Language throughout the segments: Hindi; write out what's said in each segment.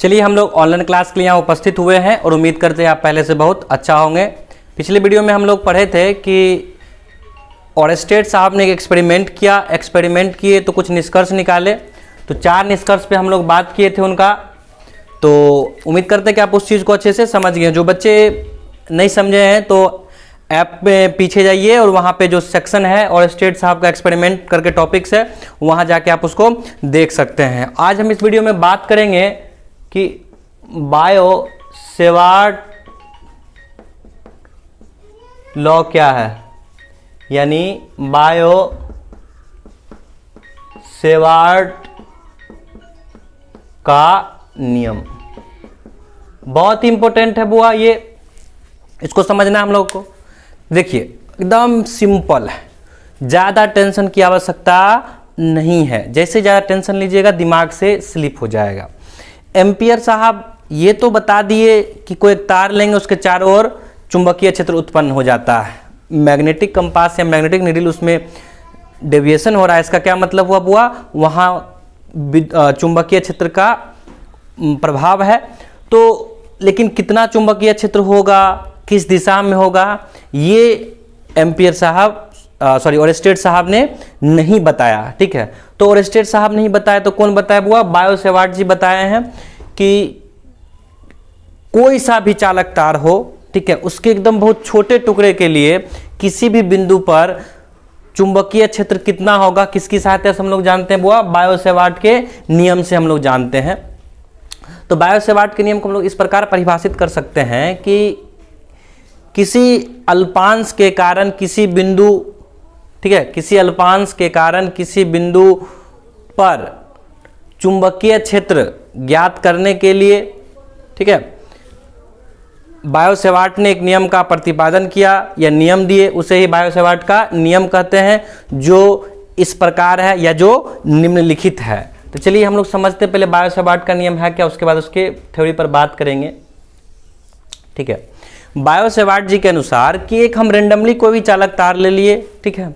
चलिए हम लोग ऑनलाइन क्लास के लिए यहाँ उपस्थित हुए हैं और उम्मीद करते हैं आप पहले से बहुत अच्छा होंगे। पिछले वीडियो में हम लोग पढ़े थे कि ऑरेस्टेड साहब ने एक एक्सपेरिमेंट किए तो कुछ निष्कर्ष निकाले। तो 4 निष्कर्ष पे हम लोग बात किए थे उनका। तो उम्मीद करते हैं कि आप उस चीज़ को अच्छे से समझ गए। जो बच्चे नहीं समझे हैं तो ऐप में पीछे जाइए और वहाँ पे जो सेक्शन है ऑरेस्टेड साहब का एक्सपेरिमेंट करके टॉपिक्स है, वहाँ जाके आप उसको देख सकते हैं। आज हम इस वीडियो में बात करेंगे कि बायो-सेवार्ट लॉ क्या है, यानी बायो-सेवार्ट का नियम। बहुत इंपॉर्टेंट है बुआ, ये इसको समझना हम लोग को। देखिए एकदम सिंपल है, ज़्यादा टेंशन की आवश्यकता नहीं है। जैसे ज़्यादा टेंशन लीजिएगा दिमाग से स्लिप हो जाएगा। एम्पियर साहब ये तो बता दिए कि कोई एक तार लेंगे उसके चारों ओर चुंबकीय क्षेत्र उत्पन्न हो जाता है। मैग्नेटिक कंपास या मैग्नेटिक नीडल उसमें डेविएशन हो रहा है, इसका क्या मतलब हुआ बुआ, वहाँ चुंबकीय क्षेत्र का प्रभाव है। तो लेकिन कितना चुंबकीय क्षेत्र होगा, किस दिशा में होगा, ये एम्पियर साहब ऑरेस्टेड साहब ने नहीं बताया। ठीक है, तो ऑरेस्टेड साहब नहीं बताया तो कौन बताया बुआ, बायो-सेवार्ट जी बताए हैं कि कोई सा भी चालक तार हो, ठीक है, उसके एकदम बहुत छोटे टुकड़े के लिए किसी भी बिंदु पर चुंबकीय क्षेत्र कितना होगा, किसकी सहायता से हम लोग जानते हैं बुआ, बायो-सेवार्ट के नियम से हम लोग जानते हैं। तो बायो-सेवार्ट के नियम को हम लोग इस प्रकार परिभाषित कर सकते हैं कि किसी अल्पांश के कारण किसी बिंदु, ठीक है, किसी अल्पांश के कारण किसी बिंदु पर चुंबकीय क्षेत्र ज्ञात करने के लिए, ठीक है, बायो-सेवार्ट ने एक नियम का प्रतिपादन किया या नियम दिए, उसे ही बायो-सेवार्ट का नियम कहते हैं, जो इस प्रकार है या जो निम्नलिखित है। तो चलिए हम लोग समझते हैं पहले बायो-सेवार्ट का नियम है क्या, उसके बाद उसके थ्योरी पर बात करेंगे। ठीक है, बायो-सेवार्ट जी के अनुसार कि एक हम रेंडमली कोई भी चालक तार ले लिए, ठीक है,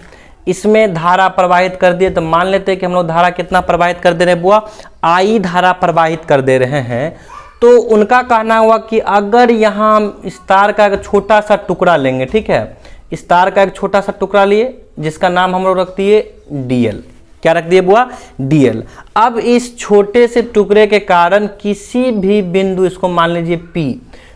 इसमें धारा प्रवाहित कर दिए। तो मान लेते हैं कि हम लोग धारा कितना प्रवाहित कर दे रहे हैं बुआ, आई धारा प्रवाहित कर दे रहे हैं। तो उनका कहना हुआ कि अगर यहाँ हम इस तार का एक छोटा सा टुकड़ा लेंगे, ठीक है, इस तार का एक छोटा सा टुकड़ा लिए जिसका नाम हम लोग रख दिए DL। क्या रख दिए बुआ, DL। अब इस छोटे से टुकड़े के कारण किसी भी बिंदु, इसको मान लीजिए P,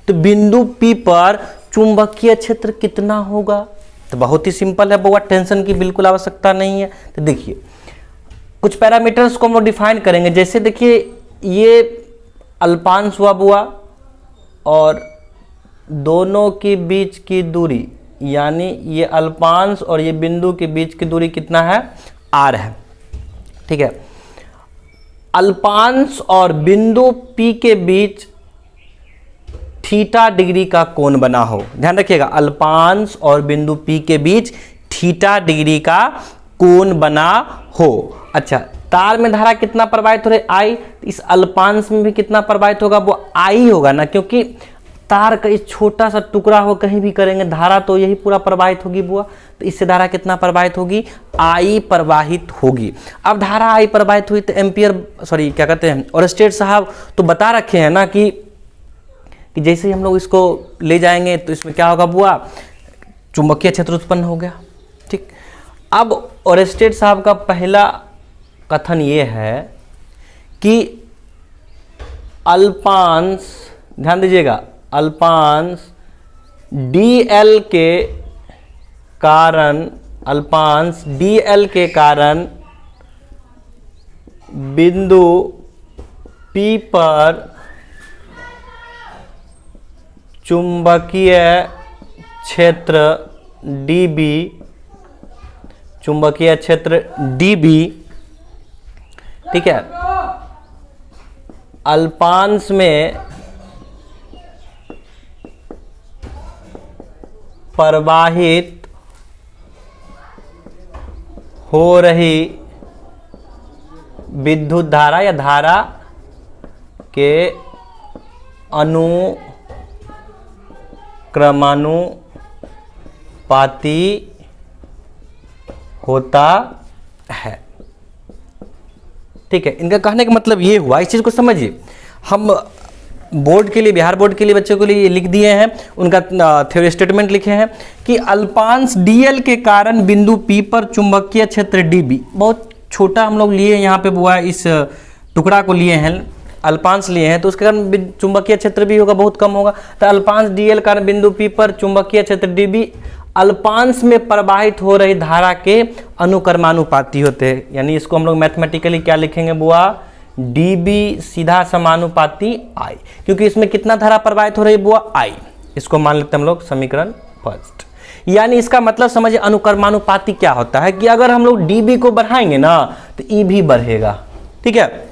तो बिंदु P पर चुंबकीय क्षेत्र कितना होगा। तो बहुत ही सिंपल है बुआ, टेंशन की बिल्कुल आवश्यकता नहीं है। तो देखिए कुछ पैरामीटर्स को हम लोग डिफाइन करेंगे। जैसे देखिए ये अल्पांश हुआ बुआ और दोनों के बीच की दूरी, यानी ये अल्पांश और ये बिंदु के बीच की दूरी कितना है, R है। ठीक है, अल्पांश और बिंदु P के बीच थीटा डिग्री का कोण बना हो। ध्यान रखिएगा, अल्पांश और बिंदु P के बीच थीटा डिग्री का कोण बना हो। अच्छा, तार में धारा कितना प्रवाहित हो रही है, I। इस अल्पांश में भी कितना प्रवाहित होगा, वो I होगा ना, क्योंकि तार का इस छोटा सा टुकड़ा हो कहीं भी करेंगे धारा तो यही पूरा प्रवाहित होगी बुआ। तो इससे धारा कितना प्रवाहित होगी, I प्रवाहित होगी। अब धारा I प्रवाहित हुई तो क्या कहते हैं, ऑरेस्टेड साहब तो बता रखे हैं ना कि जैसे ही हम लोग इसको ले जाएंगे तो इसमें क्या होगा बुआ, चुंबकीय क्षेत्र उत्पन्न हो गया। ठीक, अब ऑरेस्टेड साहब का पहला कथन ये है कि अल्पांश, ध्यान दीजिएगा, अल्पांश DL के कारण, अल्पांश DL के कारण बिंदु P पर चुंबकीय क्षेत्र DB, चुंबकीय क्षेत्र DB, ठीक है, अल्पांश में प्रवाहित हो रही विद्युत धारा या धारा के क्रमानुपाती होता है। ठीक है, इनका कहने का मतलब ये हुआ, इस चीज को समझिए। हम बोर्ड के लिए, बिहार बोर्ड के लिए बच्चों के लिए लिख दिए हैं, उनका थ्योरी स्टेटमेंट लिखे हैं कि अल्पांश डीएल के कारण बिंदु पी पर चुंबकीय क्षेत्र डीबी, बहुत छोटा हम लोग लिए यहाँ पे बुआ, इस टुकड़ा को लिए हैं, अल्पांश लिए हैं, तो उसके कारण चुंबकीय क्षेत्र भी होगा बहुत कम होगा। तो अल्पांश डीएल कारण बिंदु पी पर चुंबकीय क्षेत्र डीबी अल्पांश में प्रवाहित हो रही धारा के अनुक्रमानुपाती होते हैं। यानी इसको हम लोग मैथमेटिकली क्या लिखेंगे बुआ, डीबी सीधा समानुपाती आई, क्योंकि इसमें कितना धारा प्रवाहित हो रही है बुआ, आई। इसको मान लेते हैं हम लोग समीकरण फर्स्ट। यानी इसका मतलब समझिए अनुक्रमानुपाती क्या होता है कि अगर हम लोग डीबी को बढ़ाएंगे ना तो ई भी बढ़ेगा। ठीक है,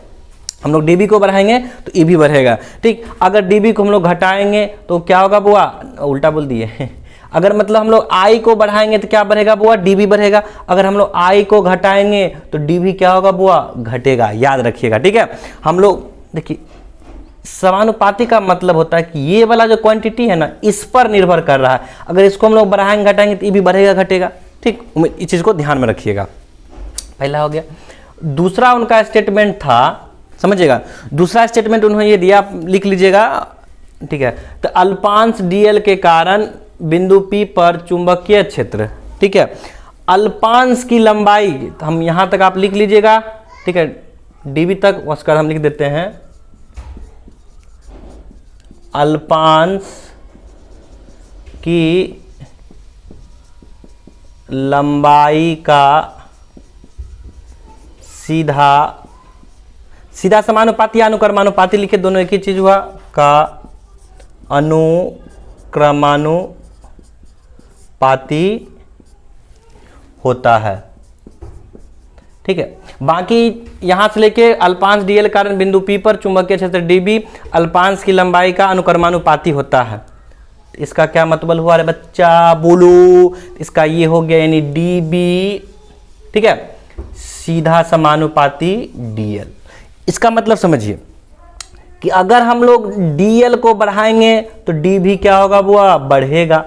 हम लोग डीबी को बढ़ाएंगे तो ई भी बढ़ेगा। ठीक, अगर डीबी को हम लोग घटाएंगे तो क्या होगा बुआ, उल्टा बोल दिए अगर मतलब हम लोग आई को बढ़ाएंगे तो क्या बढ़ेगा बुआ, डीबी बढ़ेगा। अगर हम लोग आई को घटाएंगे तो डीबी क्या होगा बुआ, घटेगा, याद रखिएगा। ठीक है, हम लोग देखिए समानुपाती का मतलब होता है कि ये वाला जो क्वांटिटी है ना इस पर निर्भर कर रहा है। अगर इसको हम लोग बढ़ाएंगे घटाएंगे तो ये भी बढ़ेगा घटेगा। ठीक, इस चीज़ को ध्यान में रखिएगा। पहला हो गया। दूसरा उनका स्टेटमेंट था, समझिएगा, दूसरा स्टेटमेंट उन्होंने ये दिया, लिख लीजिएगा। ठीक है, तो अल्पांश डीएल के कारण बिंदु पी पर चुंबकीय क्षेत्र, ठीक है, अल्पांश की लंबाई, तो हम यहां तक आप लिख लीजिएगा। ठीक है, डीबी तक उसका हम लिख देते हैं, अल्पांश की लंबाई का सीधा समानुपाती या अनुक्रमानुपाती लिखे, दोनों एक ही चीज हुआ, का अनुक्रमानुपाती होता है। ठीक है, बाकी यहां से लेके अल्पांश डीएल कारण बिंदु पी पर चुंबकीय क्षेत्र डीबी अल्पांश की लंबाई का अनुक्रमानुपाती होता है। इसका क्या मतलब हुआ रे बच्चा, बोलो। इसका ये हो गया, यानी डीबी, ठीक है, सीधा समानुपाती डीएल। इसका मतलब समझिए कि अगर हम लोग डीएल को बढ़ाएंगे तो डी भी क्या होगा बुआ, बढ़ेगा।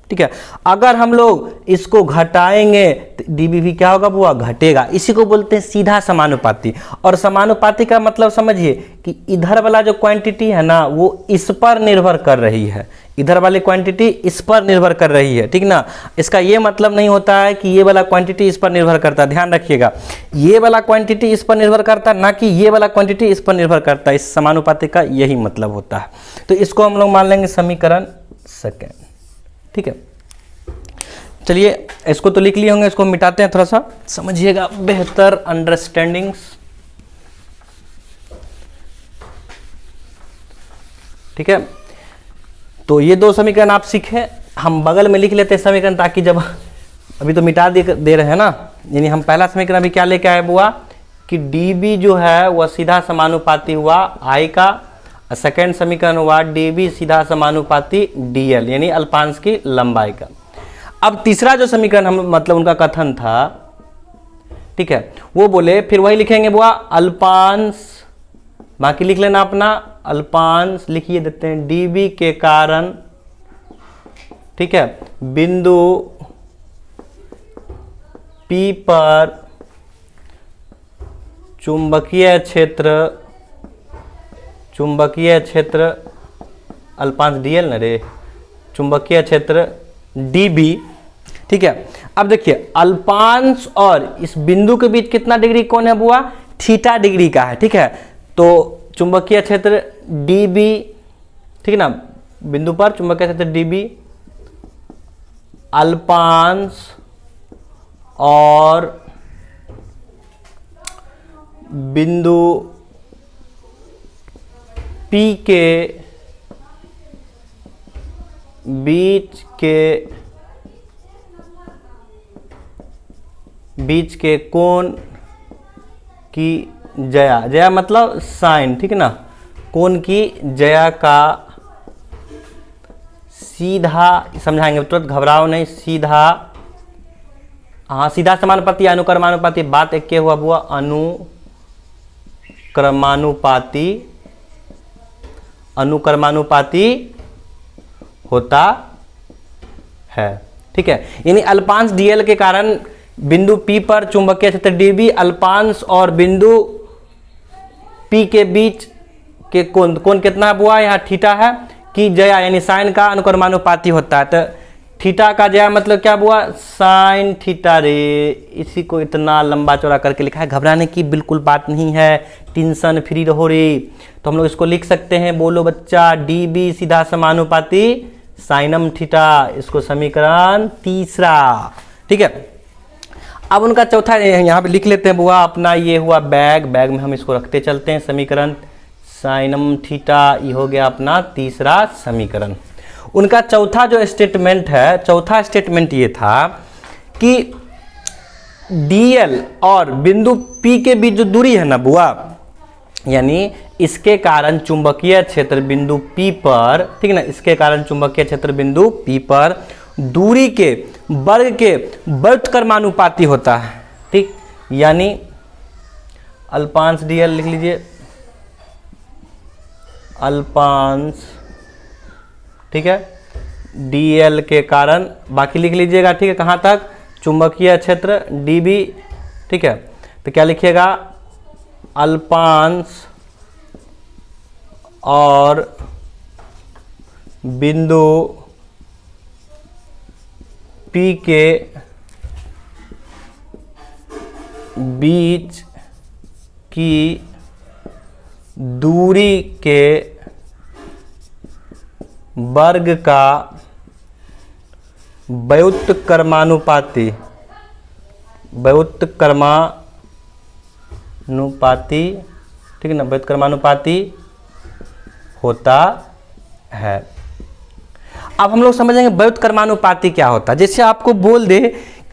ठीक है, अगर हम लोग इसको घटाएंगे तो डीबी भी क्या होगा बुआ, घटेगा। इसी को बोलते हैं सीधा समानुपाती। और समानुपाती का मतलब समझिए कि इधर वाला जो क्वांटिटी है ना वो इस पर निर्भर कर रही है, इधर वाली क्वांटिटी इस पर निर्भर कर रही है। ठीक ना, इसका ये मतलब नहीं होता है कि ये वाला क्वांटिटी इस पर निर्भर करता है, ध्यान रखिएगा। ये वाला क्वांटिटी इस पर निर्भर करता है, ना कि ये वाला क्वांटिटी इस पर निर्भर करता है। इस समानुपाती का यही मतलब होता है। तो इसको हम लोग मान लेंगे समीकरण सेकेंड। ठीक है, चलिए इसको तो लिख लिए होंगे, इसको मिटाते हैं, थोड़ा सा समझिएगा बेहतर अंडरस्टैंडिंग्स। ठीक है, तो ये दो समीकरण आप सीखे, हम बगल में लिख लेते हैं समीकरण, ताकि जब अभी तो मिटा दे रहे हैं ना। यानी हम पहला समीकरण अभी क्या लेके आए बुआ कि डीबी जो है वह सीधा समानुपाती हुआ आई का, और सेकेंड समीकरण हुआ डीबी सीधा समानुपाती डीएल, यानी अल्पांश की लंबाई का। अब तीसरा जो समीकरण हम मतलब उनका कथन था, ठीक है, वो बोले फिर वही लिखेंगे बुआ, अल्पांश, बाकी लिख लेना अपना, अल्पांश लिखिए देते हैं डीबी के कारण, ठीक है, बिंदु पी पर चुंबकीय क्षेत्र अल्पांश डीएल न रे, चुंबकीय क्षेत्र डीबी। ठीक है, अब देखिए अल्पांश और इस बिंदु के बीच कितना डिग्री कोण है बुआ, थीटा डिग्री का है। ठीक है, तो चुंबकीय क्षेत्र डीबी, ठीक है ना, बिंदु पर चुंबकीय क्षेत्र डीबी अल्पांश और बिंदु पी के बीच के कोण की जया मतलब साइन, ठीक है ना, कोण की जया का सीधा, समझाएंगे तुरंत घबराओ नहीं, सीधा, हाँ सीधा समानुपाती अनुक्रमानुपाती, बात एक के हुआ बुआ, अनुक्रमानुपाती होता है। ठीक है, यानी अल्पांश डीएल के कारण बिंदु पी पर चुंबकीय क्षेत्र डीबी अल्पांश और बिंदु पी के बीच के कोण कितना है बुआ, यहाँ थीटा है कि जया यानी साइन का अनुक्रमानुपाती होता है। तो थीटा का जया मतलब क्या बुआ, साइन थीटा रे। इसी को इतना लंबा चौड़ा करके लिखा है, घबराने की बिल्कुल बात नहीं है, टेंशन फ्री रहो रे। तो हम लोग इसको लिख सकते हैं, बोलो बच्चा, डी बी सीधा समानुपाती साइनम थीटा। इसको समीकरण तीसरा। ठीक है, अब उनका चौथा यहाँ पे लिख लेते हैं बुआ अपना, ये हुआ बैग में हम इसको रखते चलते हैं समीकरण साइनम थीटा। ये हो गया अपना तीसरा समीकरण। उनका चौथा जो स्टेटमेंट है, चौथा स्टेटमेंट ये था कि डीएल और बिंदु पी के बीच जो दूरी है ना बुआ, यानी इसके कारण चुंबकीय क्षेत्र बिंदु P पर, ठीक है ना, इसके कारण चुंबकीय क्षेत्र बिंदु P पर दूरी के वर्ग के व्युत्क्रमानुपाती होता है। ठीक, यानी अल्पांश डीएल लिख लीजिए, अल्पांश, ठीक है, डीएल के कारण, बाकी लिख लीजिएगा, ठीक है, कहाँ तक, चुंबकीय क्षेत्र डीबी। ठीक है, तो क्या लिखिएगा, अल्पांश और बिंदु पी के बीच की दूरी के वर्ग का व्युत्क्रमानुपाती ठीक है ना, व्युत्क्रमानुपाती होता है। अब हम लोग समझेंगे व्युत्क्रमानुपाती क्या होता है। जैसे आपको बोल दे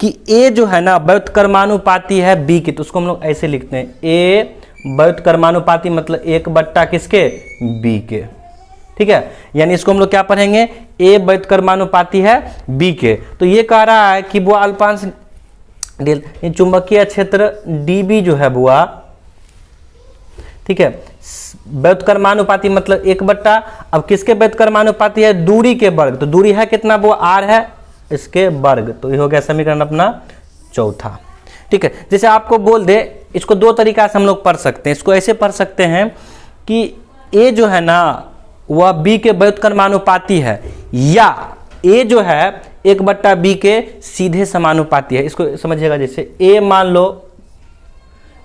कि A जो है ना व्युत्क्रमानुपाती है B की, तो उसको हम लोग ऐसे लिखते हैं, A व्युत्क्रमानुपाती मतलब 1/, किसके, B के। ठीक है, यानी इसको हम लोग क्या पढ़ेंगे, A व्युत्क्रमानुपाती है B के। तो ये कह रहा है कि बुआ अल्पांश चुंबकीय क्षेत्र DB जो है बुआ, ठीक है, व्युत्क्रमानुपाती मतलब 1/। अब किसके व्युत्क्रमानुपाती है, दूरी के वर्ग। तो दूरी है कितना वो, r है, इसके वर्ग। तो ये हो गया समीकरण अपना चौथा। ठीक है, जैसे आपको बोल दे, इसको दो तरीका से हम लोग पढ़ सकते हैं। इसको ऐसे पढ़ सकते हैं कि a जो है ना वह b के व्युत्क्रमानुपाती है, या a जो है 1/b के सीधे समानुपाती है। इसको समझिएगा, जैसे a मान लो,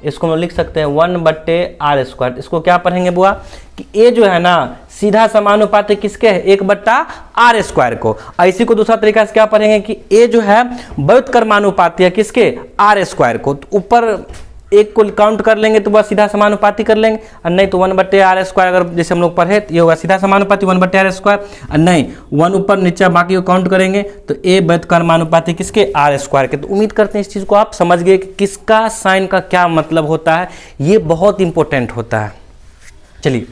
इसको हम लिख सकते हैं 1/r²। इसको क्या पढ़ेंगे बुआ कि a जो है ना सीधा समानुपाती किसके है, 1/r² को। इसी को दूसरा तरीका से क्या पढ़ेंगे कि a जो है व्युत्क्रमानुपाती है किसके, r² को। तो ऊपर एक को काउंट कर लेंगे तो वह सीधा समानुपाती कर लेंगे, और नहीं तो 1/r²। अगर जैसे हम लोग पढ़े तो ये होगा सीधा समानुपाती 1/r², और नहीं 1 ऊपर नीचे बाकी को काउंट करेंगे तो a व्युत्क्रमानुपाती किसके, r² के। तो उम्मीद करते हैं इस चीज़ को आप समझ गए कि किसका साइन का क्या मतलब होता है, ये बहुत इंपॉर्टेंट होता है। चलिए,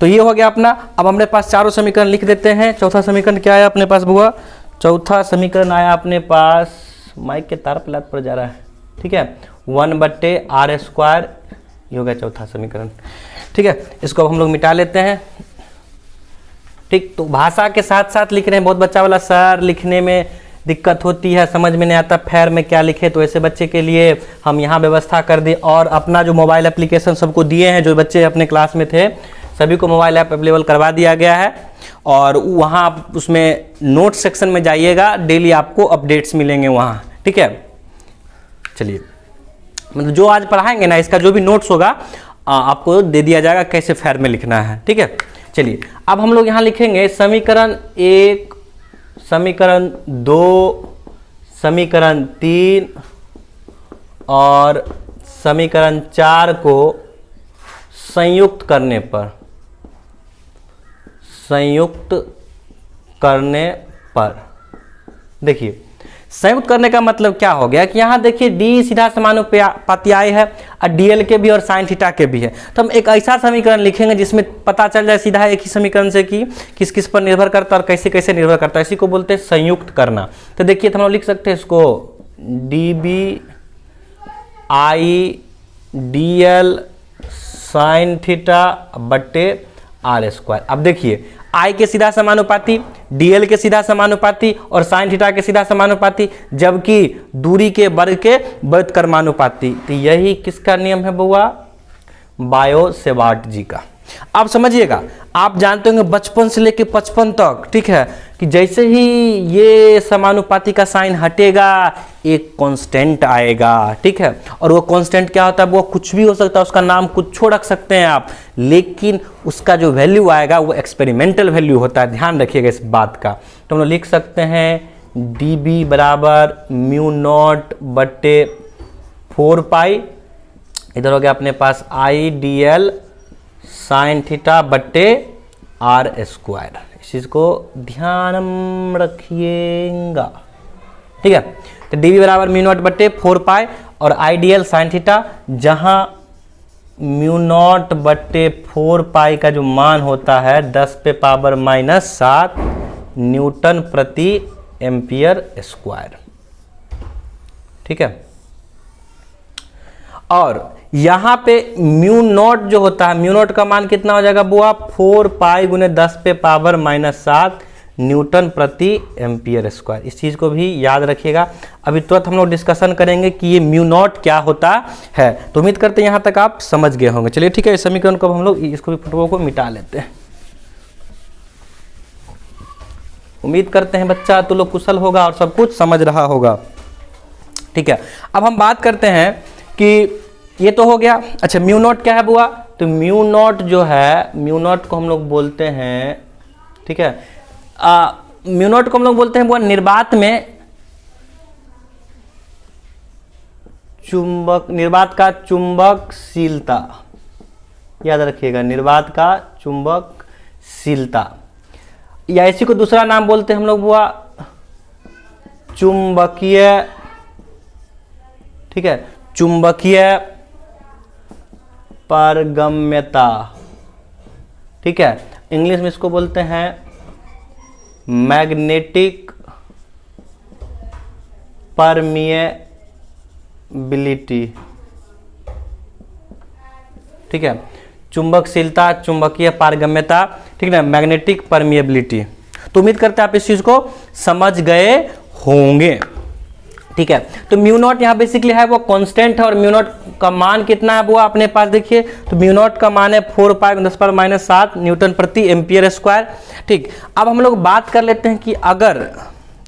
तो ये हो गया अपना। अब हमारे पास चारों समीकरण लिख देते हैं। चौथा समीकरण क्या आया अपने पास बुआ, चौथा समीकरण आया अपने पास, माइक के तार प्लाट पर जा रहा है, ठीक है, 1/r²। ये हो गया चौथा समीकरण। ठीक है, इसको अब हम लोग मिटा लेते हैं। ठीक, तो भाषा के साथ साथ लिख रहे हैं। बहुत बच्चा वाला सर लिखने में दिक्कत होती है, समझ में नहीं आता फेर में क्या लिखे, तो ऐसे बच्चे के लिए हम यहाँ व्यवस्था कर दें। और अपना जो मोबाइल एप्लीकेशन सबको दिए हैं, जो बच्चे अपने क्लास में थे सभी को मोबाइल ऐप अवेलेबल करवा दिया गया है। और वहाँ उसमें नोट सेक्शन में जाइएगा, डेली आपको अपडेट्स मिलेंगे वहाँ। ठीक है, चलिए, मतलब जो आज पढ़ाएंगे ना इसका जो भी नोट्स होगा आपको दे दिया जाएगा कैसे फेर में लिखना है। ठीक है, चलिए, अब हम लोग यहाँ लिखेंगे समीकरण 1, समीकरण 2, समीकरण 3 और समीकरण 4 को संयुक्त करने पर देखिए, संयुक्त करने का मतलब क्या हो गया कि यहाँ देखिए डी सीधा समानुपाती आई है और डीएल के भी और साइन थीटा के भी है। तो हम एक ऐसा समीकरण लिखेंगे जिसमें पता चल जाए सीधा एक ही समीकरण से कि किस किस पर निर्भर करता है और कैसे कैसे निर्भर करता है। इसी को बोलते हैं संयुक्त करना। तो देखिए, तो हम लोग लिख सकते हैं इसको D B I D L sine theta बट्टे r²। अब देखिए, आई के सीधा समानुपाती, डीएल के सीधा समानुपाती और साइन थीटा के सीधा समानुपाती, जबकि दूरी के वर्ग के व्युत्क्रमानुपाती। तो यही किसका नियम है बुआ, बायो-सेवार्ट जी का। आप समझिएगा, आप जानते होंगे बचपन से लेके 55 तक, ठीक है, कि जैसे ही ये समानुपाती का साइन हटेगा एक कांस्टेंट आएगा, ठीक है, और वो कांस्टेंट क्या होता है, वो कुछ भी हो सकता है, उसका नाम कुछ छोड़ रख सकते हैं आप, लेकिन उसका जो वैल्यू आएगा वो एक्सपेरिमेंटल वैल्यू होता है, ध्यान रखिएगा इस बात का। तो हम लोग लिख सकते हैं dB बराबर म्यू नॉट बट्टे 4 पाई, इधर हो गया अपने पास IDL साइन थीटा बट्टे R स्क्वायर, इस चीज को ध्यान में रखिएगा, ठीक है। तो dB बराबर म्यू नॉट बट्टे 4 पाई और IDL साइन थीटा, जहां म्यू नॉट बट्टे 4 पाई का जो मान होता है 10⁻⁻7 न्यूटन प्रति एम्पियर स्क्वायर, ठीक है। और यहां पे म्यू नॉट जो होता है, म्यू नॉट का मान कितना हो जाएगा बुआ, 4 पाई गुने 10⁻⁻7 न्यूटन प्रति एम्पियर स्क्वायर, इस चीज को भी याद रखिएगा। अभी तुरंत हम लोग डिस्कशन करेंगे कि ये म्यू नॉट क्या होता है। तो उम्मीद करते हैं यहां तक आप समझ गए होंगे। चलिए ठीक है, इस समीकरण को हम लोग इसको भी फुटबॉल को मिटा लेते हैं। उम्मीद करते हैं बच्चा तो लोग कुशल होगा और सब कुछ समझ रहा होगा, ठीक है। अब हम बात करते हैं कि ये तो हो गया। अच्छा, म्यू नॉट क्या है बुआ, तो म्यू नॉट जो है, म्यू नॉट को हम लोग बोलते हैं, ठीक है, म्यू नॉट को हम लोग बोलते हैं बुआ निर्वात में चुंबक, निर्वात का चुंबकशीलता, याद रखिएगा, निर्वात का चुंबकशीलता, या इसी को दूसरा नाम बोलते हैं हम लोग बुआ चुंबकीय, ठीक है, चुंबकीय पारगम्यता, ठीक है। इंग्लिश में इसको बोलते हैं मैग्नेटिक परमिएबिलिटी, ठीक है, चुंबकशीलता, चुंबकीय पारगम्यता, ठीक है, मैग्नेटिक परमिएबिलिटी। तो उम्मीद करते हैं आप इस चीज को समझ गए होंगे, ठीक है। तो म्यू नॉट यहाँ बेसिकली है वो कांस्टेंट है, और म्यू नॉट का मान कितना है वो अपने पास देखिए, तो म्यू नॉट का मान है 4 पाई 10⁻⁻7 न्यूटन प्रति एम्पियर स्क्वायर, ठीक। अब हम लोग बात कर लेते हैं कि अगर,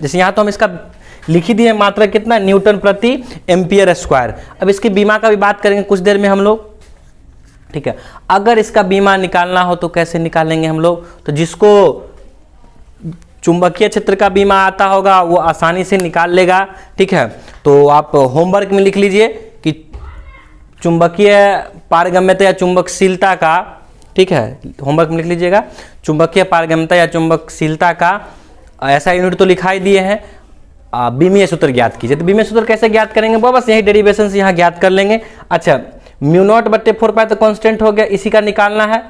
जैसे यहाँ तो हम इसका लिख ही दिए मात्रा कितना, न्यूटन प्रति एम्पियर स्क्वायर। अब इसकी बीमा का भी बात करेंगे कुछ देर में हम लोग, ठीक है। अगर इसका बीमा निकालना हो तो कैसे निकालेंगे हम लोग, तो जिसको चुंबकीय क्षेत्र का बीमा आता होगा वो आसानी से निकाल लेगा, ठीक है। तो आप होमवर्क में लिख लीजिए कि चुंबकीय पारगम्यता या चुंबकशीलता का, ठीक है, होमवर्क में लिख लीजिएगा, चुंबकीय पारगम्यता या चुंबकशीलता का ऐसा यूनिट तो लिखाई दिए हैं, बीमीय सूत्र ज्ञात कीजिए। तो बीमीय सूत्र कैसे ज्ञात करेंगे वो बस यही डेरिवेशन से यहाँ ज्ञात कर लेंगे। अच्छा, म्यू नॉट बट्टे 4 पाई तो कांस्टेंट हो गया, इसी का निकालना है।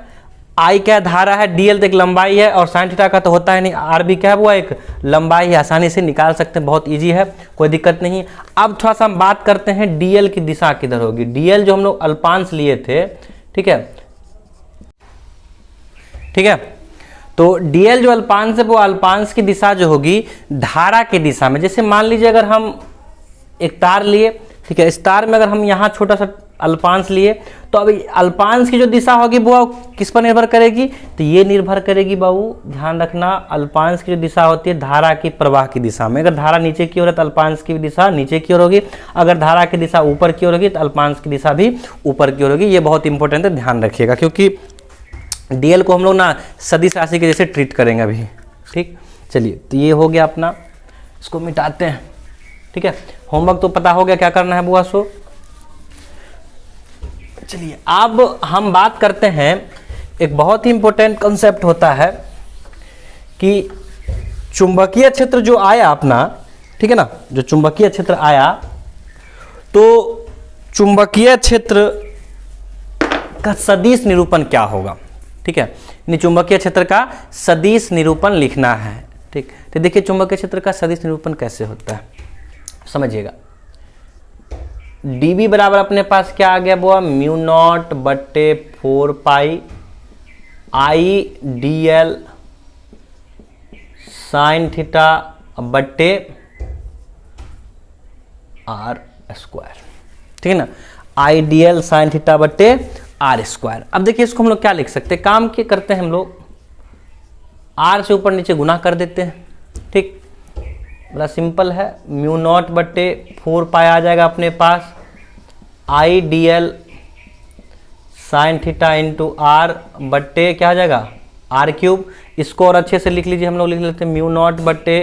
आई क्या धारा है, डीएल तो एक लंबाई है, और साइन थीटा का तो होता है नहीं, आर भी क्या है वो एक लंबाई है, आसानी से निकाल सकते हैं, बहुत इजी है, कोई दिक्कत नहीं। अब थोड़ा सा हम बात करते हैं डीएल की दिशा किधर होगी। डीएल जो हम लोग अल्पांश लिए थे, ठीक है, ठीक है, तो डीएल जो अल्पांश है वो अल्पांश की दिशा जो होगी धारा की दिशा में। जैसे मान लीजिए अगर हम एक तार लिए, ठीक है, इस तार में अगर हम यहाँ छोटा सा अल्पांश लिए, तो अब अल्पांश की जो दिशा होगी वो किस पर निर्भर करेगी, तो ये निर्भर करेगी बाबू, ध्यान रखना, अल्पांश की जो दिशा होती है धारा की प्रवाह की दिशा में। अगर धारा नीचे की ओर है तो अल्पांश की दिशा नीचे की ओर होगी, अगर धारा की दिशा ऊपर की ओर होगी तो अल्पांश की दिशा भी ऊपर की ओर होगी। ये बहुत इंपॉर्टेंट है, ध्यान रखिएगा, क्योंकि डीएल को हम लोग ना सदिश राशि के जैसे ट्रीट करेंगे अभी, ठीक। चलिए, तो ये हो गया अपना, इसको मिटाते हैं, ठीक है। होमवर्क तो पता हो गया क्या करना है बुआ सो। चलिए, अब हम बात करते हैं, एक बहुत ही इंपॉर्टेंट कॉन्सेप्ट होता है कि चुंबकीय क्षेत्र जो आया अपना, ठीक है ना, जो चुंबकीय क्षेत्र आया, तो चुंबकीय क्षेत्र का सदिश निरूपण क्या होगा, ठीक है, चुंबकीय क्षेत्र का सदिश निरूपण लिखना है, ठीक। तो देखिए चुंबकीय क्षेत्र का सदिश निरूपण कैसे होता है, समझिएगा। dB बराबर अपने पास क्या आ गया वो, म्यू नॉट बट्टे 4 पाई IDL साइन थीटा बट्टे R स्क्वायर, ठीक है ना, IDL साइन थीटा बट्टे आर स्क्वायर। अब देखिए इसको हम लोग क्या लिख सकते हैं, काम क्या करते हैं हम लोग, आर से ऊपर नीचे गुना कर देते हैं, ठीक, बड़ा सिंपल है। म्यू नॉट बट्टे 4 पाई आ जाएगा अपने पास, I D L sine theta into R बट्टे क्या आ जाएगा आर क्यूब। इसको और अच्छे से लिख लीजिए, हम लोग लिख लेते हैं म्यू नॉट बट्टे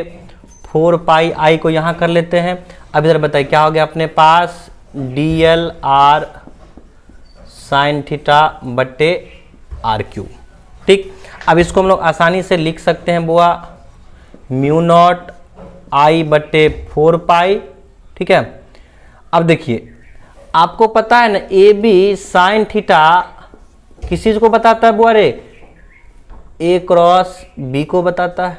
4 पाई, आई को यहाँ कर लेते हैं। अब इधर बताइए क्या हो गया अपने पास, D L R sine theta बट्टे आर क्यूब, ठीक। अब इसको हम लोग आसानी से लिख सकते हैं बुआ, म्यू नॉट आई बट्टे 4 पाई, ठीक है। अब देखिए आपको पता है ना, ए बी साइन थीटा किस चीज को बताता है बुआ रे, ए क्रॉस बी को बताता है,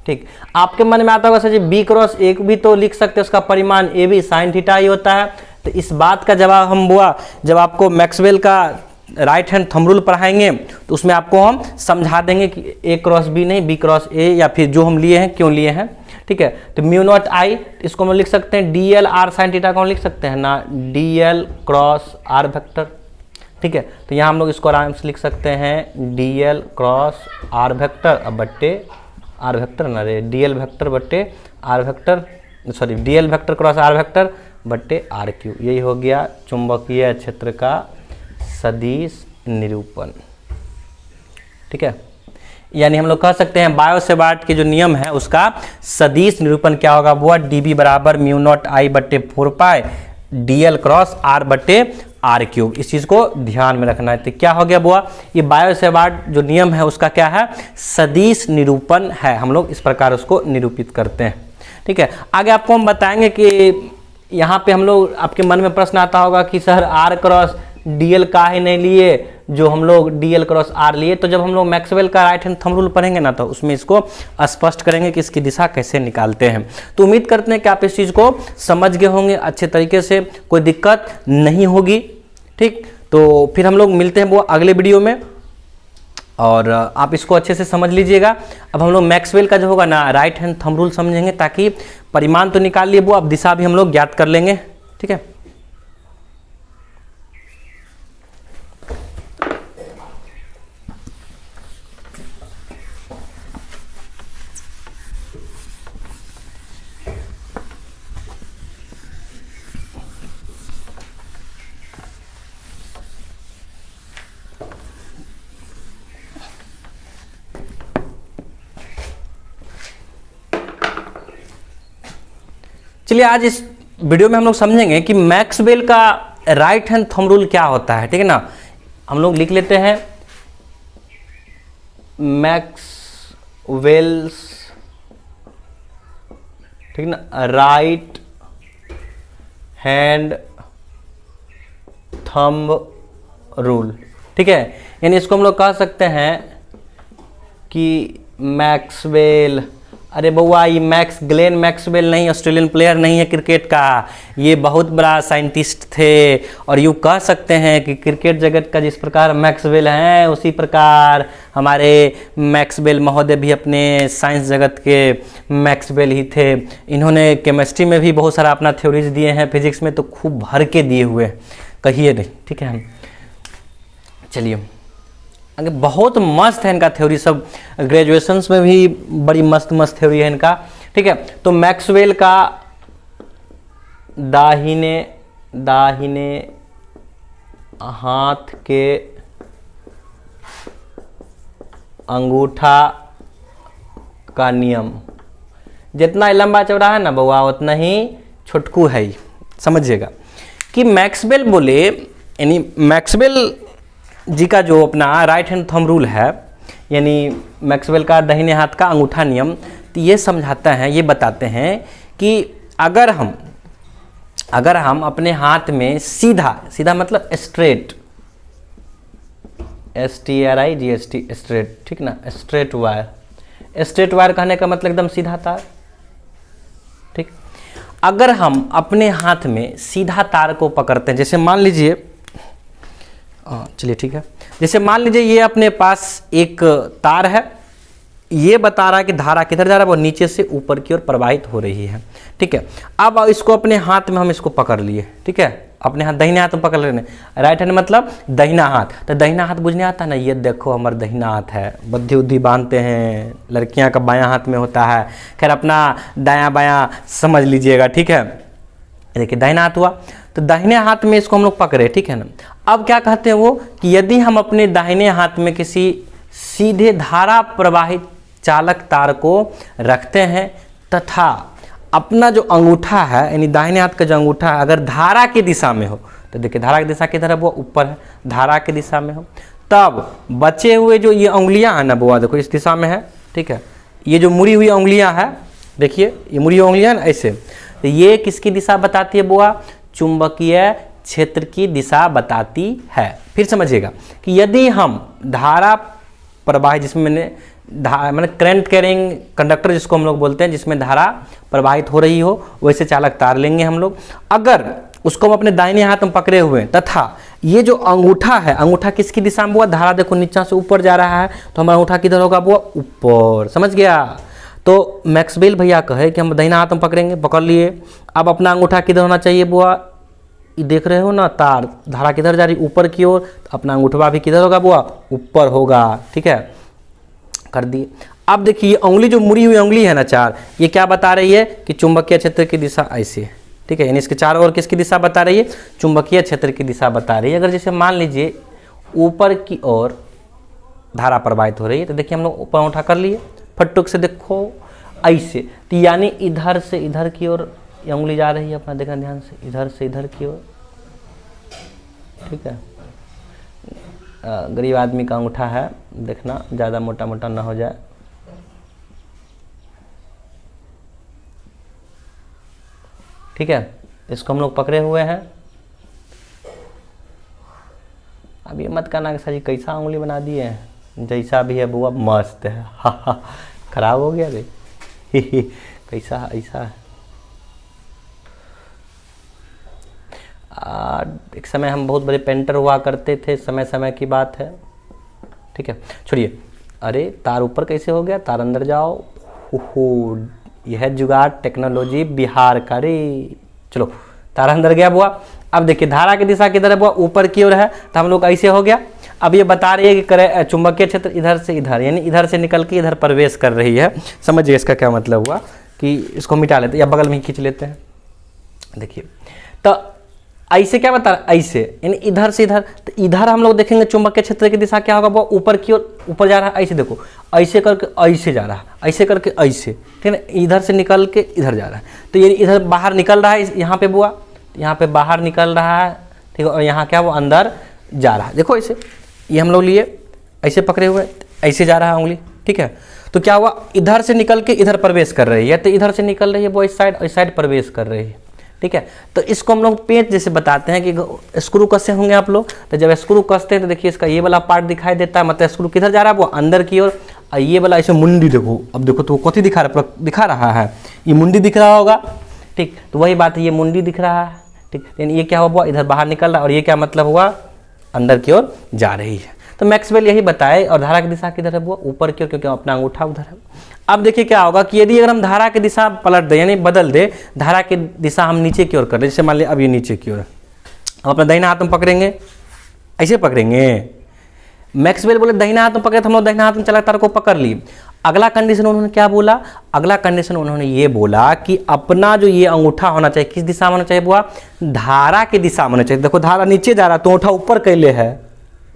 ठीक। आपके मन में आता होगा sir ji B cross A भी तो लिख सकते हैं, उसका परिमाण ए बी साइन थीटा ही होता है। तो इस बात का जवाब हम बुआ जब आपको मैक्सवेल का राइट हैंड थंब रूल पढ़ाएंगे तो उसमें आपको हम समझा देंगे कि ए क्रॉस बी नहीं, बी क्रॉस ए, या फिर जो हम लिए हैं क्यों लिए हैं, ठीक है। तो म्यू नॉट आई इसको हम लिख सकते हैं D L R sine theta को हम लिख सकते हैं ना, D L cross R vector, ठीक है। तो यहाँ हम लोग इसको आराम से लिख सकते हैं D L cross R vector, अब बट्टे आर वेक्टर ना रे, डी एल वेक्टर बट्टे R vector, sorry D L vector cross R vector बट्टे आर क्यू। यही हो गया चुंबकीय क्षेत्र का सदिश निरूपण, ठीक है। यानी हम लोग कह सकते हैं बायो सेवार्ट के जो नियम है उसका सदिश निरूपण क्या होगा बुआ, डी बी बराबर म्यू नॉट आई बट्टे 4 पाई डी एल क्रॉस आर बट्टे आर क्यूब। इस चीज़ को ध्यान में रखना है। तो क्या हो गया बुआ, ये बायो सेवार्ट जो नियम है उसका क्या है, सदिश निरूपण है। हम लोग इस प्रकार उसको निरूपित करते हैं, ठीक है। आगे आपको हम बताएंगे कि यहाँ पे हम लोग, आपके मन में प्रश्न आता होगा कि sir R cross D L का ही नहीं लिए जो हम लोग डी एल क्रॉस आर लिए। तो जब हम लोग मैक्सवेल का राइट हैंड थंब रूल पढ़ेंगे ना तो उसमें इसको स्पष्ट करेंगे कि इसकी दिशा कैसे निकालते हैं। तो उम्मीद करते हैं कि आप इस चीज़ को समझ गए होंगे अच्छे तरीके से, कोई दिक्कत नहीं होगी, ठीक। तो फिर हम लोग मिलते हैं वो अगले वीडियो में, और आप इसको अच्छे से समझ लीजिएगा। अब हम लोग मैक्सवेल का जो होगा ना राइट हैंड थंब रूल समझेंगे, ताकि परिमाण तो निकाल लिए वो, अब दिशा भी हम लोग ज्ञात कर लेंगे, ठीक है। चलिए आज इस वीडियो में हम लोग समझेंगे कि मैक्सवेल का राइट हैंड थंब रूल क्या होता है, ठीक है ना। हम लोग लिख लेते हैं मैक्सवेल्स, ठीक ना, राइट हैंड थंब रूल, ठीक है। यानी इसको हम लोग कह सकते हैं कि मैक्सवेल, अरे बउआ ये ग्लेन मैक्सवेल नहीं, ऑस्ट्रेलियन प्लेयर नहीं है क्रिकेट का, ये बहुत बड़ा साइंटिस्ट थे। और यूँ कह सकते हैं कि क्रिकेट जगत का जिस प्रकार मैक्सवेल हैं उसी प्रकार हमारे मैक्सवेल महोदय भी अपने साइंस जगत के मैक्सवेल ही थे। इन्होंने केमिस्ट्री में भी बहुत सारा अपना थ्योरीज दिए हैं, फिजिक्स में तो खूब भर के दिए हुए, कहिए नहीं, ठीक है। चलिए आगे, बहुत मस्त है इनका थ्योरी सब, ग्रेजुएशंस में भी बड़ी मस्त मस्त थ्योरी है इनका, ठीक है। तो मैक्सवेल का दाहिने हाथ के अंगूठा का नियम, जितना लंबा चौड़ा है ना बउआ उतना ही छुटकू है, समझिएगा। कि मैक्सवेल बोले, यानी मैक्सवेल जी का जो अपना राइट हैंड थंब रूल है, यानी मैक्सवेल का दाहिने हाथ का अंगूठा नियम, तो ये समझाता है, ये बताते हैं कि अगर हम अपने हाथ में सीधा मतलब स्ट्रेट, STRIGHT स्ट्रेट, ठीक ना, स्ट्रेट वायर कहने का मतलब एकदम सीधा तार, ठीक। अगर हम अपने हाथ में सीधा तार को पकड़ते हैं, जैसे मान लीजिए, चलिए ठीक है, जैसे मान लीजिए ये अपने पास एक तार है, ये बता रहा है कि धारा किधर जा रहा है, वो नीचे से ऊपर की ओर प्रवाहित हो रही है, ठीक है। अब इसको अपने हाथ में हम इसको पकड़ लिए, ठीक है। अपने हाथ दाहिने हाथ में पकड़ लेने, राइट हैंड मतलब दाहिना हाथ। तो दाहिना हाथ बुझने आता ना, ये देखो हमारा दाहिना हाथ है, बद्धी उद्धी बांधते हैं, लड़कियां का बायां हाथ में होता है, खैर अपना दायां बायां समझ लीजिएगा, ठीक है। देखिए दाहिना हाथ हुआ, तो दाहिने हाथ में इसको हम लोग पकड़े, ठीक है ना। अब क्या कहते हैं वो कि यदि हम अपने दाहिने हाथ में किसी सीधे धारा प्रवाहित चालक तार को रखते हैं तथा अपना जो अंगूठा है यानी दाहिने हाथ का जो अंगूठा है अगर धारा की दिशा में हो, तो देखिए धारा की दिशा किधर है, वो ऊपर है, धारा की दिशा में हो, तब बचे हुए जो ये उंगलियां हैं ना बुआ देखो इस दिशा में है, ठीक है। ये जो मुड़ी हुई उंगलियां हैं, देखिए ये मुड़ी हुई उंगलियां ना ऐसे, तो ये किसकी दिशा बताती है बुआ, चुंबकीय क्षेत्र की दिशा बताती है। फिर समझिएगा कि यदि हम धारा प्रवाहित, जिसमें मैंने करंट कैरिंग कंडक्टर जिसको हम लोग बोलते हैं, जिसमें धारा प्रवाहित हो रही हो, वैसे चालक तार लेंगे हम लोग। अगर उसको हम अपने दाहिने हाथ में पकड़े हुए हैं तथा ये जो अंगूठा है, अंगूठा किसकी दिशा में हुआ, धारा देखो नीचे से ऊपर जा रहा है, तो हमारा अंगूठा किधर होगा वो ऊपर, समझ गया। तो मैक्सवेल भैया कहे कि हम दाहिना हाथ में पकड़ेंगे, पकड़ लिए। अब अपना अंगूठा किधर होना चाहिए बुआ, ये देख रहे हो ना तार, धारा किधर जा रही ऊपर की ओर, तो अपना अंगूठा भी किधर होगा बुआ ऊपर होगा, ठीक है, कर दिए। अब देखिए उंगली जो मुड़ी हुई उंगली है ना चार, ये क्या बता रही है कि चुंबकीय क्षेत्र की दिशा ऐसी है, ठीक है, यानी इसके चारों ओर किसकी दिशा बता रही है, चुंबकीय क्षेत्र की दिशा बता रही है। अगर जैसे मान लीजिए ऊपर की ओर धारा प्रवाहित हो रही है, तो देखिए हम लोग ऊपर उठा कर लिए, फटुक से देखो ऐसे, तो यानी इधर से इधर की ओर उंगली जा रही है, अपना देखना ध्यान से, इधर से इधर की ओर, ठीक है। गरीब आदमी का अंगूठा है, देखना ज़्यादा मोटा मोटा ना हो जाए। ठीक है, इसको हम लोग पकड़े हुए हैं। अब ये मत कहना कि सर जी कैसा उंगली बना दिए हैं, जैसा भी है बुआ मस्त है खराब हो गया भाई कैसा ऐसा है। एक समय हम बहुत बड़े पेंटर हुआ करते थे, समय समय की बात है, ठीक है, छोड़िए। अरे तार ऊपर कैसे हो गया, तार अंदर जाओ, हो यह जुगाड़ टेक्नोलॉजी बिहार का रे। चलो तार अंदर गया बुआ। अब देखिए धारा की दिशा किधर है बुआ, ऊपर की ओर है, तो हम लोग ऐसे हो गया। अब ये बता रही है कि चुंबकीय क्षेत्र इधर से इधर, यानी इधर से निकल के इधर प्रवेश कर रही है। समझिए इसका क्या मतलब हुआ कि इसको मिटा लेते या बगल में ही खींच लेते हैं। देखिए तो ऐसे क्या बता रहा, ऐसे यानी इधर से इधर, तो इधर हम लोग देखेंगे चुंबकीय क्षेत्र की दिशा क्या होगा वो ऊपर की ओर, ऊपर जा रहा है, ऐसे देखो, ऐसे करके ऐसे जा रहा है, ऐसे करके ऐसे, ठीक है ना, इधर से निकल के इधर जा रहा है, तो ये इधर बाहर निकल रहा है, यहाँ पे बुआ, यहाँ पे बाहर निकल रहा है, ठीक है, और यहाँ क्या वो अंदर जा रहा है। देखो ऐसे, ये हम लोग लिए ऐसे पकड़े हुए, ऐसे जा रहा है उंगली, ठीक है। तो क्या हुआ, इधर से निकल के इधर प्रवेश कर रही है, तो इधर से निकल रही है वो इस साइड प्रवेश कर रही है, ठीक है। तो इसको हम लोग पेंच जैसे बताते हैं कि स्क्रू कसे होंगे आप लोग, तो जब स्क्रू कसते हैं तो देखिए इसका ये वाला पार्ट दिखाई देता है, मतलब स्क्रू किधर जा रहा है वो अंदर की ओर, और ये वाला ऐसे मुंडी देखो, अब देखो तो कथी दिखा रहा है, ये मुंडी दिख रहा होगा, ठीक, तो वही बात है, ये मुंडी दिख रहा है, ठीक, यानी ये क्या हुआ इधर बाहर निकल रहा है, और ये क्या मतलब हुआ अंदर की ओर जा रही है। तो मैक्सवेल यही बताए, और धारा की दिशा किधर है वो ऊपर की ओर, क्योंकि अपना अंगूठा उधर है। अब देखिए क्या होगा कि यदि अगर हम धारा की दिशा पलट दे यानी बदल दे, धारा की दिशा हम नीचे की ओर कर दे, जैसे मान लिया अब ये नीचे की ओर, हम अपना दाहिना हाथ में पकड़ेंगे, ऐसे पकड़ेंगे। मैक्सवेल बोले दाहिना हाथ में पकड़े, तो हम लोग दाहिना हाथ में चालक तार को पकड़ लिए। अगला कंडीशन उन्होंने क्या बोला, अगला कंडीशन उन्होंने ये बोला कि अपना जो ये अंगूठा होना चाहिए किस दिशा में होना चाहिए बुआ, धारा की दिशा में होना चाहिए। देखो धारा नीचे जा रहा है तो अंगूठा ऊपर कैले है,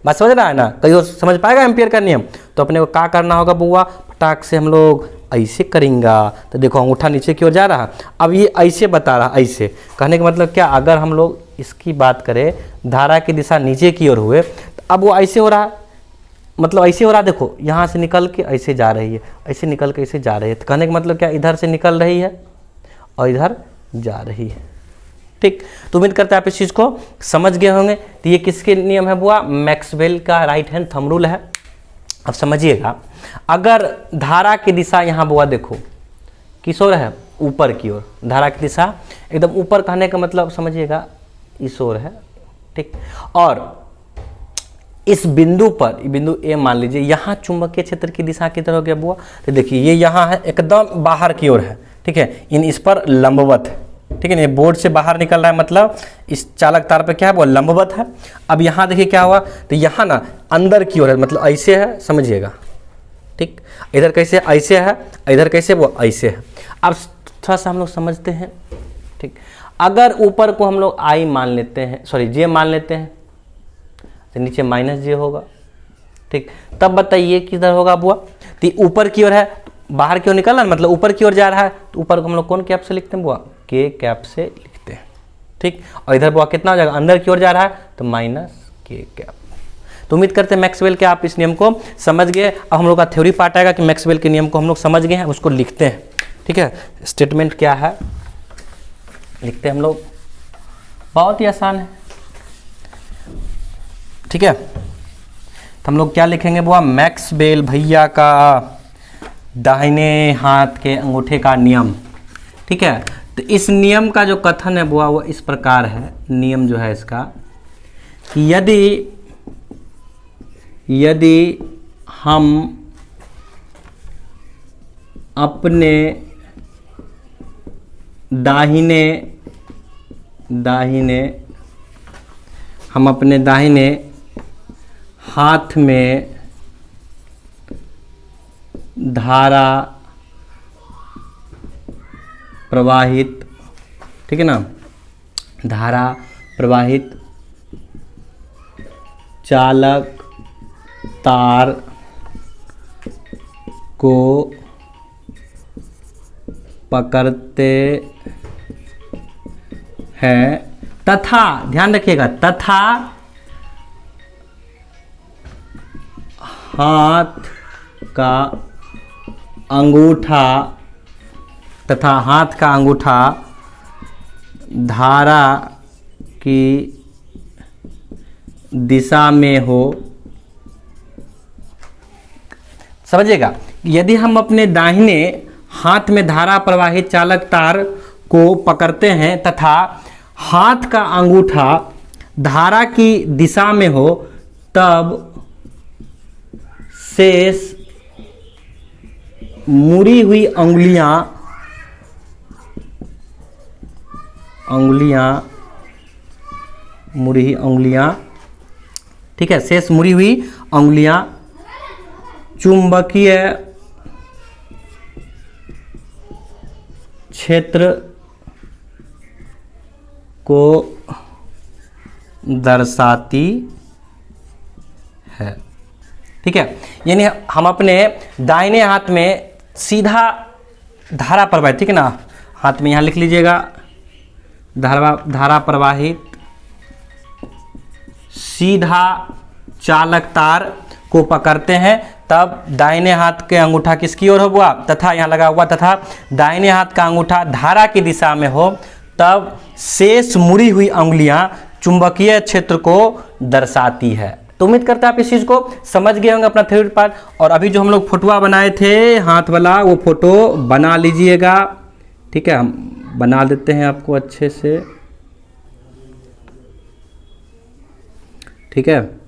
बात समझ रहा है ना, कहीं समझ पाएगा एम्पियर का नियम। तो अपने को क्या करना होगा बुआ, फटाक से हम लोग ऐसे करेंगे, तो देखो अंगूठा नीचे की ओर जा रहा। अब ये ऐसे बता रहा, ऐसे कहने का मतलब क्या, अगर हम लोग इसकी बात करें धारा की दिशा नीचे की ओर हुए, तो अब वो ऐसे हो रहा, मतलब ऐसे हो रहा, देखो यहाँ से निकल के ऐसे जा रही है, ऐसे निकल के ऐसे जा रही है, तो कहने का मतलब क्या, इधर से निकल रही है और इधर जा रही है, ठीक। तो उम्मीद करते हैं आप इस चीज़ को समझ गए होंगे। तो ये किसके नियम है बुआ, मैक्सवेल का राइट हैंड थंब रूल है। अब समझिएगा, अगर धारा की दिशा यहाँ बुआ देखो किस ओर है, ऊपर की ओर, धारा की दिशा एकदम ऊपर, कहने का मतलब समझिएगा इस ओर है, ठीक। और इस बिंदु पर, बिंदु ए मान लीजिए, यहाँ चुंबकीय क्षेत्र की दिशा की तरह हो गया बुआ, तो देखिए ये यहाँ है एकदम बाहर की ओर है, ठीक है, इन इस पर लंबवत है, ठीक है ना, ये बोर्ड से बाहर निकल रहा है, मतलब इस चालक तार पे क्या है वो लंबवत है। अब यहाँ देखिए क्या हुआ, तो यहाँ ना अंदर की ओर है, मतलब ऐसे है, समझिएगा, ठीक। इधर कैसे, ऐसे है, इधर कैसे, वो ऐसे है। अब थोड़ा सा हम लोग समझते हैं, ठीक। अगर ऊपर को हम लोग आई मान लेते हैं, सॉरी जे मान लेते हैं, तो नीचे माइनस जे होगा, ठीक। तब बताइए किधर होगा बुआ, तो ऊपर की ओर है, बाहर की ओर निकल रहा है, मतलब ऊपर की ओर जा रहा है, तो ऊपर को हम लोग कौन कैप से लिखते हैं बुआ, के कैप से लिखते हैं, ठीक। और इधर बुआ कितना हो जाएगा, अंदर की ओर जा रहा है, तो माइनस के कैप। तो उम्मीद करते हैं मैक्सवेल के आप इस नियम को समझ गए। अब हम लोग का थ्योरी पार्ट आएगा कि मैक्सवेल के नियम को हम लोग समझ गए हैं, उसको लिखते हैं, ठीक है। स्टेटमेंट क्या है लिखते हैं हम लोग, बहुत ही आसान है, ठीक है। तो हम लोग क्या लिखेंगे बुआ, मैक्सवेल भैया का दाहिने हाथ के अंगूठे का नियम, ठीक है। तो इस नियम का जो कथन है बुआ वो इस प्रकार है, नियम जो है इसका, कि यदि हम अपने दाहिने हाथ में धारा प्रवाहित, ठीक है ना, धारा प्रवाहित चालक तार को पकड़ते हैं तथा, ध्यान रखिएगा, तथा हाथ का अंगूठा धारा की दिशा में हो, समझिएगा। यदि हम अपने दाहिने हाथ में धारा प्रवाहित चालक तार को पकड़ते हैं तथा हाथ का अंगूठा धारा की दिशा में हो, तब शेष मुड़ी हुई अंगुलियां, ठीक है, शेष मुड़ी हुई अंगुलियां चुंबकीय क्षेत्र को दर्शाती है, ठीक है। यानी हम अपने दाहिने हाथ में सीधा धारा प्रवाहित, ठीक है ना, हाथ में यहाँ लिख लीजिएगा, धारा प्रवाहित सीधा चालक तार को पकड़ते हैं, तब दाहिने हाथ के अंगूठा किसकी ओर होगा, तथा यहाँ लगा हुआ, तथा दाहिने हाथ का अंगूठा धारा की दिशा में हो, तब शेष मुड़ी हुई अंगुलियां चुंबकीय क्षेत्र को दर्शाती है। तो उम्मीद करते हैं आप इस चीज़ को समझ गए होंगे, अपना थ्योरी पार्ट। और अभी जो हम लोग फोटोआ बनाए थे हाथ वाला, वो फोटो बना लीजिएगा, ठीक है। हम बना देते हैं आपको अच्छे से, ठीक है,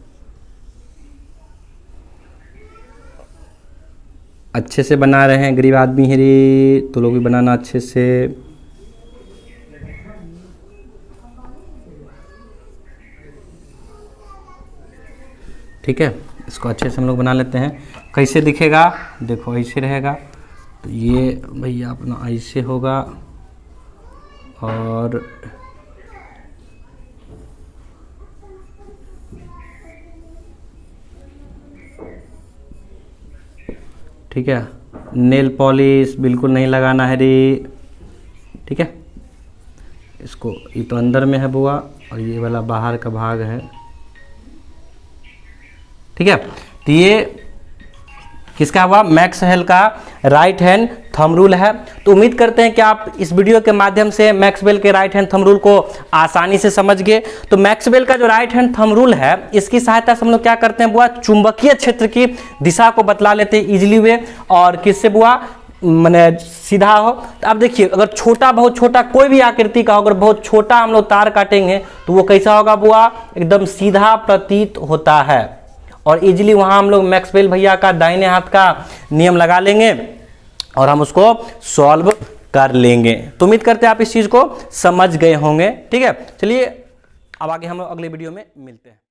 अच्छे से बना रहे हैं, गरीब आदमी है रे, तो लोग भी बनाना अच्छे से, ठीक है। इसको अच्छे से हम लोग बना लेते हैं। कैसे दिखेगा, देखो ऐसे रहेगा, तो ये भैया अपना ऐसे होगा, और ठीक है, नेल पॉलिश बिल्कुल नहीं लगाना है रे, ठीक है। इसको, ये तो अंदर में है बुआ, और ये वाला बाहर का भाग है, ठीक है। तो ये किसका हुआ, मैक्सवेल का राइट हैंड थंब रूल है। तो उम्मीद करते हैं कि आप इस वीडियो के माध्यम से मैक्सवेल के राइट हैंड थंब रूल को आसानी से समझ गए। तो मैक्सवेल का जो राइट हैंड थंब रूल है, इसकी सहायता से हम लोग क्या करते हैं बुआ, चुंबकीय क्षेत्र की दिशा को बतला लेते हैं इजीली वे, और किससे बुआ, मैंने सीधा हो। तो अब देखिए, अगर छोटा, बहुत छोटा कोई भी आकृति का, अगर बहुत छोटा हम लोग तार काटेंगे तो वो कैसा होगा बुआ, एकदम सीधा प्रतीत होता है, और इजीली वहाँ हम लोग मैक्सवेल भैया का दाहिने हाथ का नियम लगा लेंगे और हम उसको सॉल्व कर लेंगे। तो उम्मीद करते हैं आप इस चीज़ को समझ गए होंगे। ठीक है, चलिए अब आगे हम लोग अगले वीडियो में मिलते हैं।